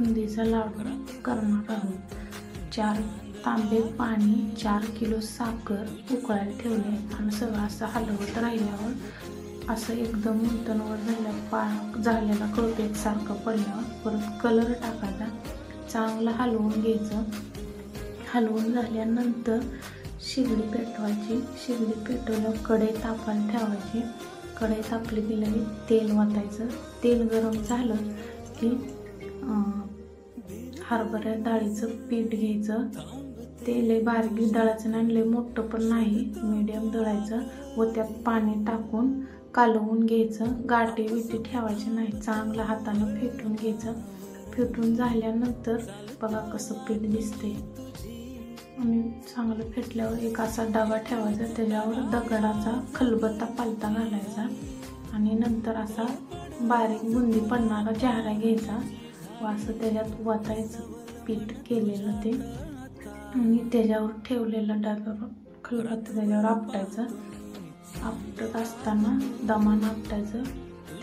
बुंदीचा लाडू करणार आहोत। 4 तांबे पाणी, 4 किलो साखर उकळायला ठेवले आणि सगळं असं हलवत राहिल्यावर असं एकदम तणवर झालेला कळप एकसारखं पडल्यावर परत कलर टाकायचा, चांगलं हलवून घ्यायचं। हलवून झाल्यानंतर शिगडी पेटवायची। शिगडी पेटवल्यावर कढई तापायला ठेवायची। कढई तापली की लगेच तेल ओतायचं। तेल गरम झालं की हरभऱ्या डाळीचं पीठ घ्यायचं। ते लय बारीक दळायचं नाही, लय मोठं पण नाही, मीडियम दळायचं व त्यात पाणी टाकून कालवून घ्यायचं। गाठी बिठी ठेवायचे नाही, चांगलं हातानं फेटून घ्यायचं। फेटून झाल्यानंतर बघा कसं पीठ दिसते आणि चांगलं फेटल्यावर एक असा डबा ठेवायचा, त्याच्यावर दगडाचा खलबत्ता पालथा घालायचा आणि नंतर असा बारीक बुंदी पडणारा झारा घ्यायचा व असं त्याच्यात ओतायचं पीठ केलेलं ते आणि त्याच्यावर ठेवलेलं डब्यावर खलबत्ता त्याच्यावर आपटायचं। आपटत असताना दमानं आपटायचं।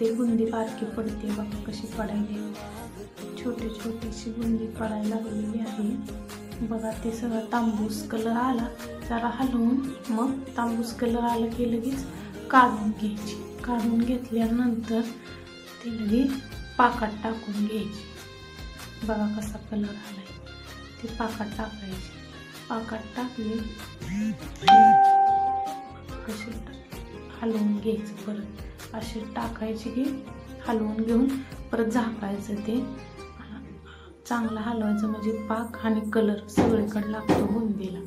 ते बुंदी बारकी पडते बघा कशी पडायली, छोटी छोटीशी बुंदी पडायला लागलेली आहे बघा। ते सगळं तांबूस कलर आला, जरा हलवून मग तांबूस कलर आला की लगेच काढून घ्यायची। काढून घेतल्यानंतर ते लगेच पाकात टाकून घ्यायची। बघा कसा कलर आलाय, ते पाकात टाकायची। पाकात टाकले कसे हलवून घ्यायचं, परत असे टाकायचे की हलवून घेऊन परत झाकायचं। ते चांगलं हलवायचं म्हणजे पाक आणि कलर सगळीकडे लागतो बुंदीला।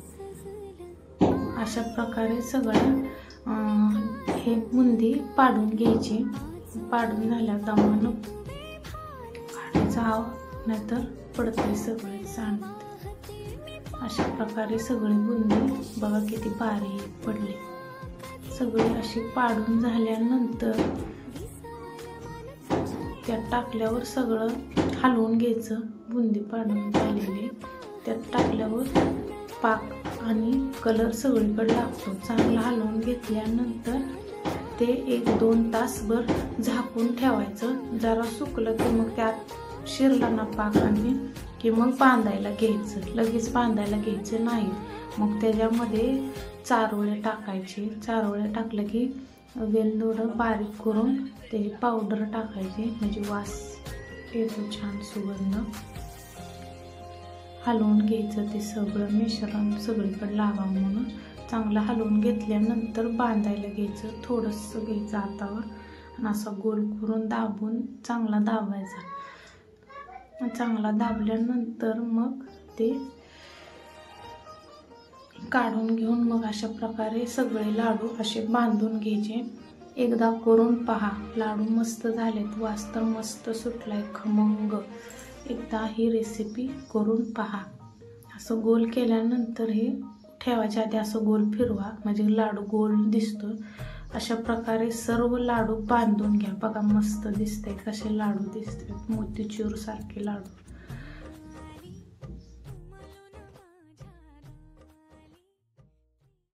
अशा प्रकारे सगळं हे बुंदी पाडून घ्यायची। पाडून झाल्या दमानं काढायचं, नाहीतर पडते सगळे सांडते। अशा प्रकारे सगळी बुंदी बघा किती बारीक पडली। सगळी अशी पाडून झाल्यानंतर त्यात टाकल्यावर सगळं हलवून घ्यायचं। बुंदी पाडून झालेली त्यात टाकल्यावर पाक आणि कलर सगळीकडे लागतो। चांगलं हलवून घेतल्यानंतर ते 1-2 तासभर झाकून ठेवायचं। जरा सुकलं की मग त्यात शिरला ना पाक आणि की मग बांधायला घ्यायचं। लगेच बांधायला घ्यायचं नाही, मग त्याच्यामध्ये चारोळे टाकायचे। चारोळे टाकलं की वेलदोडं बारीक करून त्याची पावडर टाकायची, म्हणजे वास येतो छान सुगंध। हलवून घ्यायचं, ते सगळं मिश्रण सगळीकडे लागावं म्हणून चांगलं हलवून घेतल्यानंतर बांधायला घ्यायचं। थोडंसं घ्यायचं हातावर आणि असं गोल करून दाबून चांगला दाबायचा। चांगला दाबल्यानंतर मग ते काढून घेऊन मग अशा प्रकारे सगळे लाडू असे बांधून घ्यायचे। एकदा करून पहा, लाडू मस्त झालेत, वास तर मस्त सुटलाय खमंग। एकदा ही रेसिपी करून पहा। असं गोल केल्यानंतर हे ठेवायच्या आधी असं गोल फिरवा, म्हणजे लाडू गोल दिसतो। अशा प्रकारे सर्व लाडू बांधून घ्या। बघा मस्त दिसते, कसे लाडू दिसतात, मोतीचूर सारखे लाडू।